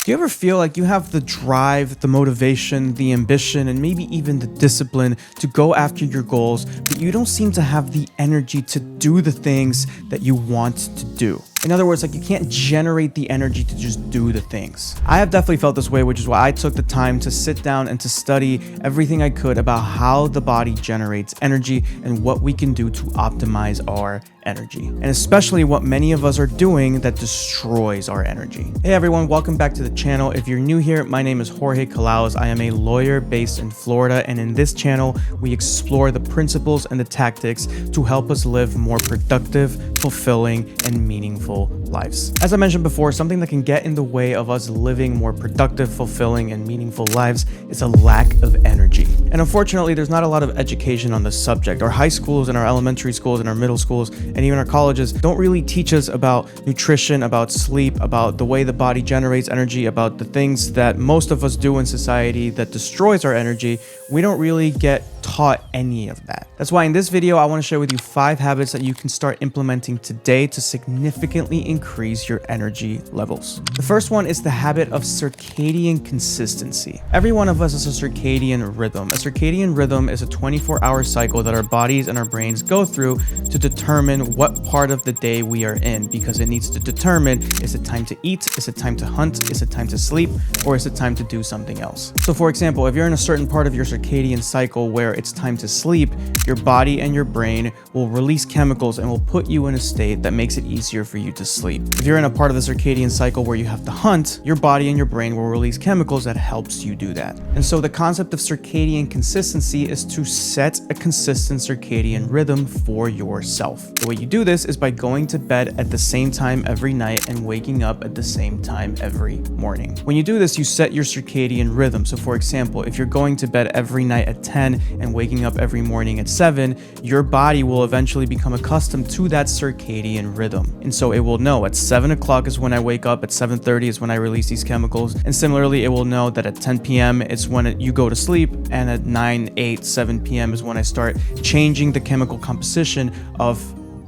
Do you ever feel like you have the drive, the motivation, the ambition, and maybe even the discipline to go after your goals, but you don't seem to have the energy to do the things that you want to do? In other words, like you can't generate the energy to just do the things. I have definitely felt this way, which is why I took the time to sit down and to study everything I could about how the body generates energy and what we can do to optimize our energy, and especially what many of us are doing that destroys our energy. Hey everyone, welcome back to the channel. If you're new here, my name is Jorge Calaos. I am a lawyer based in Florida, and in this channel, we explore the principles and the tactics to help us live more productive, fulfilling, and meaningful lives. As I mentioned before, something that can get in the way of us living more productive, fulfilling, and meaningful lives is a lack of energy. And unfortunately, there's not a lot of education on this subject. Our high schools and our elementary schools and our middle schools and even our colleges don't really teach us about nutrition, about sleep, about the way the body generates energy, about the things that most of us do in society that destroys our energy. We don't really get taught any of that. That's why in this video, I want to share with you 5 habits that you can start implementing today to significantly increase your energy levels. The first one is the habit of circadian consistency. Every one of us has a circadian rhythm. A circadian rhythm is a 24-hour cycle that our bodies and our brains go through to determine what part of the day we are in, because it needs to determine, is it time to eat, is it time to hunt, is it time to sleep, or is it time to do something else? So for example, if you're in a certain part of your circadian cycle where it's time to sleep, your body and your brain will release chemicals and will put you in a state that makes it easier for you to sleep. If you're in a part of the circadian cycle where you have to hunt, your body and your brain will release chemicals that helps you do that. And so the concept of circadian consistency is to set a consistent circadian rhythm for yourself. The way you do this is by going to bed at the same time every night and waking up at the same time every morning. When you do this, you set your circadian rhythm. So for example, if you're going to bed every night at 10 and waking up every morning at 7, your body will eventually become accustomed to that circadian rhythm. And so it will know at 7 o'clock is when I wake up, at 7:30 is when I release these chemicals. And similarly, it will know that at 10 p.m. it's when you go to sleep, and at 9, 8, 7 p.m. is when I start changing the chemical composition of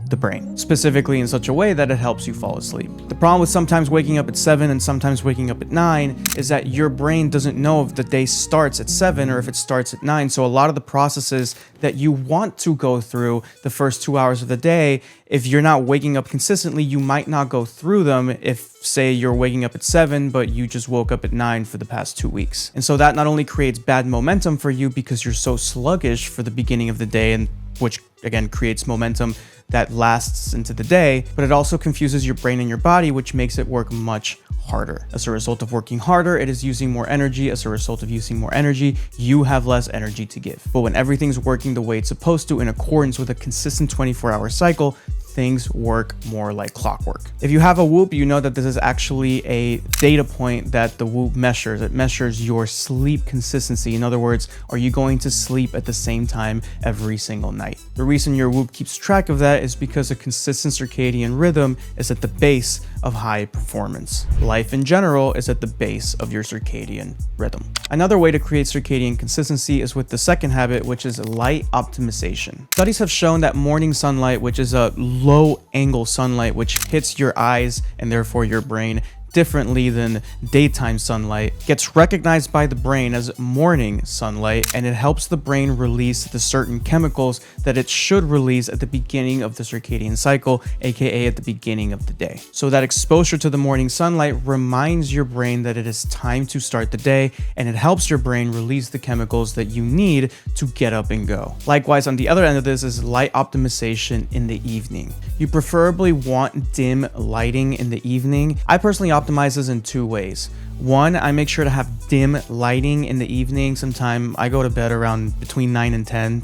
the brain, specifically in such a way that it helps you fall asleep. The problem with sometimes waking up at 7 and sometimes waking up at 9 is that your brain doesn't know if the day starts at 7 or if it starts at 9. So a lot of the processes that you want to go through the first 2 hours of the day, if you're not waking up consistently, you might not go through them if, say, you're waking up at 7, but you just woke up at 9 for the past 2 weeks. And so that not only creates bad momentum for you because you're so sluggish for the beginning of the day, and which again creates momentum that lasts into the day, but it also confuses your brain and your body, which makes it work much harder. As a result of working harder, it is using more energy. As a result of using more energy, you have less energy to give. But when everything's working the way it's supposed to in accordance with a consistent 24-hour cycle, things work more like clockwork. If you have a Whoop, you know that this is actually a data point that the Whoop measures. It measures your sleep consistency. In other words, are you going to sleep at the same time every single night? The reason your Whoop keeps track of that is because a consistent circadian rhythm is at the base of high performance. Life in general is at the base of your circadian rhythm. Another way to create circadian consistency is with the second habit, which is light optimization. Studies have shown that morning sunlight, which is a low angle sunlight which hits your eyes and therefore your brain differently than daytime sunlight, gets recognized by the brain as morning sunlight, and it helps the brain release the certain chemicals that it should release at the beginning of the circadian cycle, aka at the beginning of the day. So that exposure to the morning sunlight reminds your brain that it is time to start the day, and it helps your brain release the chemicals that you need to get up and go. Likewise, on the other end of this is light optimization in the evening. You preferably want dim lighting in the evening. I personally optimize this in 2 ways. One, I make sure to have dim lighting in the evening. Sometime I go to bed around between 9 and 10,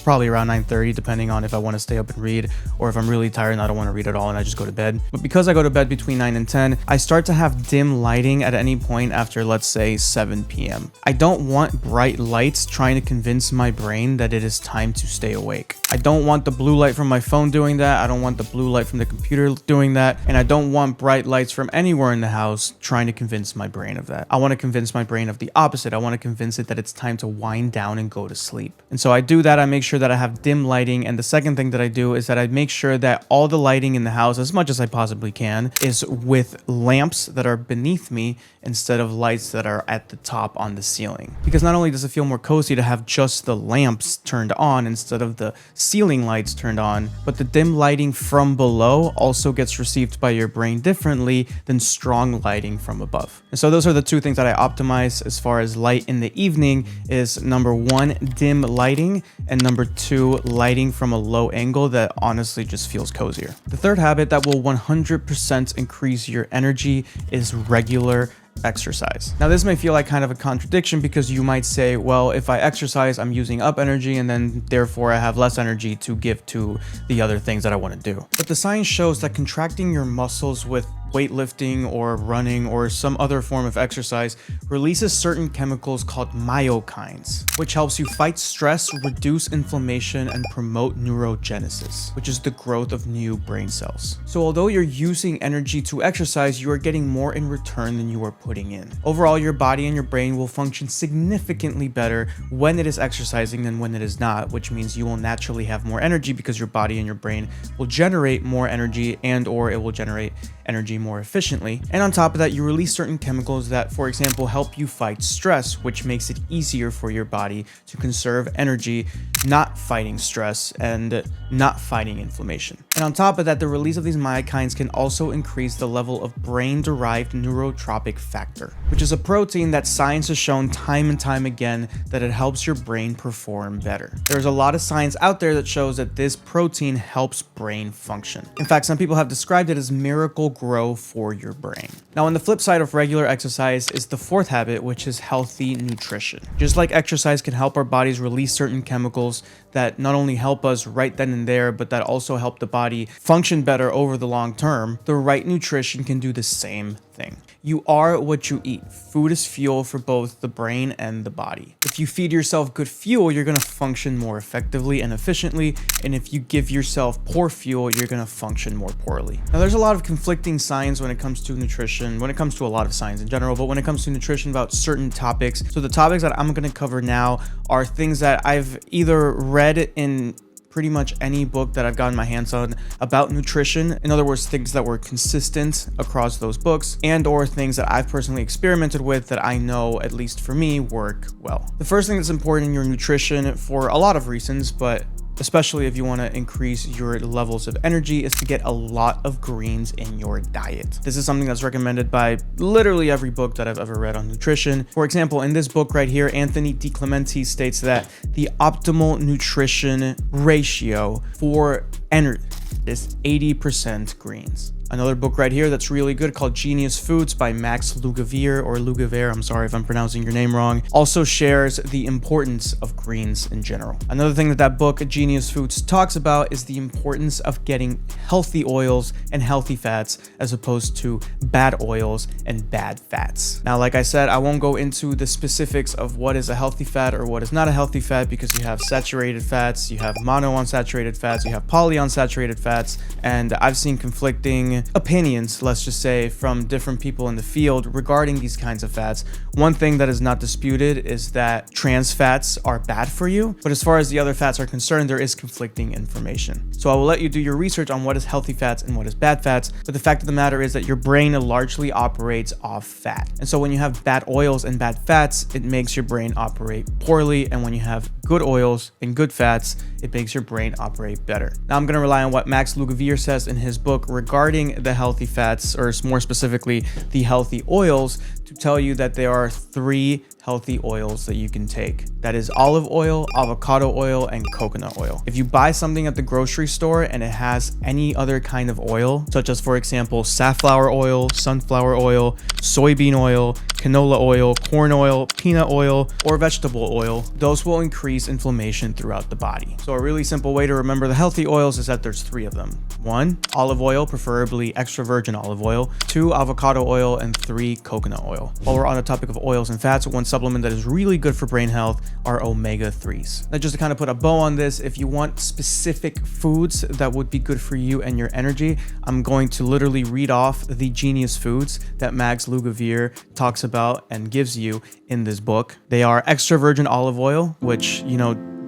probably around 9:30, depending on if I want to stay up and read, or if I'm really tired and I don't want to read at all and I just go to bed. But because I go to bed between 9 and 10, I start to have dim lighting at any point after, let's say, 7 p.m. I don't want bright lights trying to convince my brain that it is time to stay awake. I don't want the blue light from my phone doing that. I don't want the blue light from the computer doing that. And I don't want bright lights from anywhere in the house trying to convince my brain of that. I want to convince my brain of the opposite. I want to convince it that it's time to wind down and go to sleep. And so I do that. I make sure that I have dim lighting. And the second thing that I do is that I make sure that all the lighting in the house, as much as I possibly can, is with lamps that are beneath me instead of lights that are at the top on the ceiling. Because not only does it feel more cozy to have just the lamps turned on instead of the ceiling lights turned on, but the dim lighting from below also gets received by your brain differently than strong lighting from above. And so those are the two things that I optimize as far as light in the evening is number one, dim lighting, and number two, lighting from a low angle that honestly just feels cozier. The third habit that will 100% increase your energy is regular exercise. Now this may feel like kind of a contradiction because you might say, well, if I exercise, I'm using up energy and then therefore I have less energy to give to the other things that I want to do. But the science shows that contracting your muscles with weightlifting or running or some other form of exercise releases certain chemicals called myokines, which helps you fight stress, reduce inflammation, and promote neurogenesis, which is the growth of new brain cells. So although you're using energy to exercise, you are getting more in return than you are putting in. Overall, your body and your brain will function significantly better when it is exercising than when it is not, which means you will naturally have more energy because your body and your brain will generate more energy and or it will generate energy more efficiently. And on top of that, you release certain chemicals that, for example, help you fight stress, which makes it easier for your body to conserve energy, not fighting stress and not fighting inflammation. And on top of that, the release of these myokines can also increase the level of brain-derived neurotrophic factor, which is a protein that science has shown time and time again that it helps your brain perform better. There's a lot of science out there that shows that this protein helps brain function. In fact, some people have described it as miracle grow for your brain. Now, on the flip side of regular exercise is the fourth habit, which is healthy nutrition. Just like exercise can help our bodies release certain chemicals that not only help us right then and there, but that also help the body function better over the long term, the right nutrition can do the same thing. You are what you eat. Food is fuel for both the brain and the body. If you feed yourself good fuel, you're going to function more effectively and efficiently. And if you give yourself poor fuel, you're going to function more poorly. Now, there's a lot of conflicting science when it comes to nutrition, when it comes to a lot of science in general, but when it comes to nutrition about certain topics. So the topics that I'm going to cover now are things that I've either read in pretty much any book that I've gotten my hands on about nutrition. In other words, things that were consistent across those books and or things that I've personally experimented with that I know, at least for me, work well. The first thing that's important in your nutrition for a lot of reasons, but especially if you want to increase your levels of energy, is to get a lot of greens in your diet. This is something that's recommended by literally every book that I've ever read on nutrition. For example, in this book right here, Anthony DiClemente states that the optimal nutrition ratio for energy is 80% greens. Another book right here that's really good called Genius Foods by Max Lugavere, I'm sorry if I'm pronouncing your name wrong, also shares the importance of greens in general. Another thing that book, Genius Foods, talks about is the importance of getting healthy oils and healthy fats as opposed to bad oils and bad fats. Now, like I said, I won't go into the specifics of what is a healthy fat or what is not a healthy fat because you have saturated fats, you have monounsaturated fats, you have polyunsaturated fats, and I've seen conflicting opinions, let's just say, from different people in the field regarding these kinds of fats. One thing that is not disputed is that trans fats are bad for you, but as far as the other fats are concerned, there is conflicting information. So I will let you do your research on what is healthy fats and what is bad fats, but the fact of the matter is that your brain largely operates off fat. And so when you have bad oils and bad fats, it makes your brain operate poorly, and when you have good oils and good fats, it makes your brain operate better. Now I'm going to rely on what Max Lugavere says in his book regarding the healthy fats, or more specifically, the healthy oils, to tell you that there are 3 healthy oils that you can take. That is olive oil, avocado oil, and coconut oil. If you buy something at the grocery store and it has any other kind of oil, such as, for example, safflower oil, sunflower oil, soybean oil, canola oil, corn oil, peanut oil, or vegetable oil, those will increase inflammation throughout the body. So a really simple way to remember the healthy oils is that there's 3 of them. 1, olive oil, preferably extra virgin olive oil. 2, avocado oil, and 3, coconut oil. While we're on the topic of oils and fats, one supplement that is really good for brain health are omega-3s. Now, just to kind of put a bow on this, if you want specific foods that would be good for you and your energy, I'm going to literally read off the Genius Foods that Max Lugavere talks about and gives you in this book. They are extra virgin olive oil, which,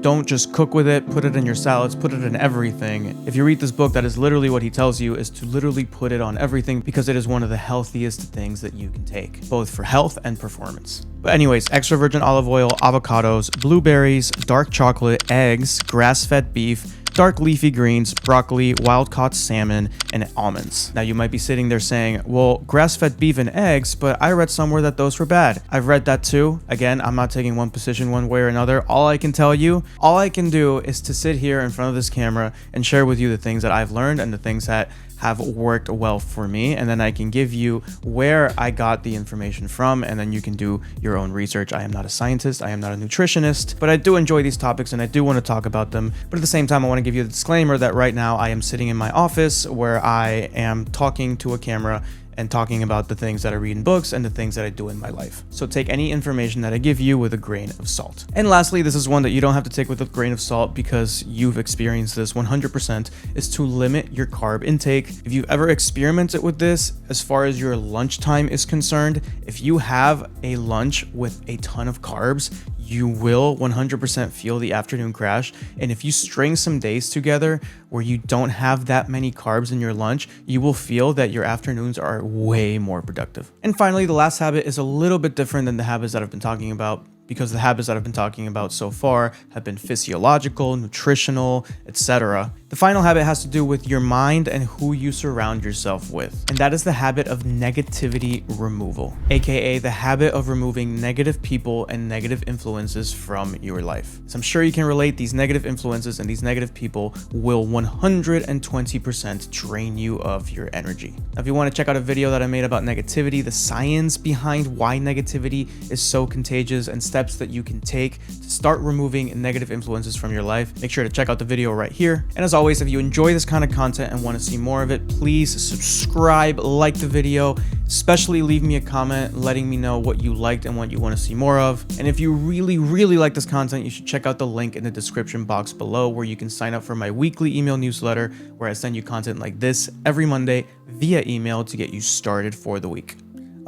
Don't just cook with it, put it in your salads, put it in everything. If you read this book, that is literally what he tells you, is to literally put it on everything because it is one of the healthiest things that you can take, both for health and performance. But anyways, extra virgin olive oil, avocados, blueberries, dark chocolate, eggs, grass-fed beef, dark leafy greens, broccoli, wild-caught salmon, and almonds. Now you might be sitting there saying, well, grass-fed beef and eggs, but I read somewhere that those were bad. I've read that too. Again, I'm not taking one position one way or another. All I can tell you, all I can do is to sit here in front of this camera and share with you the things that I've learned and the things that have worked well for me, and then I can give you where I got the information from, and then you can do your own research. I am not a scientist, I am not a nutritionist, but I do enjoy these topics and I do want to talk about them. But at the same time, I want to give you the disclaimer that right now I am sitting in my office where I am talking to a camera and talking about the things that I read in books and the things that I do in my life. So take any information that I give you with a grain of salt. And lastly, this is one that you don't have to take with a grain of salt because you've experienced this 100%, is to limit your carb intake. If you've ever experimented with this, as far as your lunchtime is concerned, if you have a lunch with a ton of carbs, you will 100% feel the afternoon crash. And if you string some days together where you don't have that many carbs in your lunch, you will feel that your afternoons are way more productive. And finally, the last habit is a little bit different than the habits that I've been talking about, because the habits that I've been talking about so far have been physiological, nutritional, etc. The final habit has to do with your mind and who you surround yourself with. And that is the habit of negativity removal, aka the habit of removing negative people and negative influences from your life. So I'm sure you can relate. These negative influences and these negative people will 120% drain you of your energy. Now, if you want to check out a video that I made about negativity, the science behind why negativity is so contagious, and steps that you can take to start removing negative influences from your life, make sure to check out the video right here. And as always, if you enjoy this kind of content and want to see more of it, please subscribe, like the video, especially leave me a comment letting me know what you liked and what you want to see more of. And if you really like this content, you should check out the link in the description box below where you can sign up for my weekly email newsletter where I send you content like this every Monday via email to get you started for the week.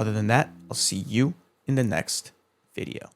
Other than that, I'll see you in the next video.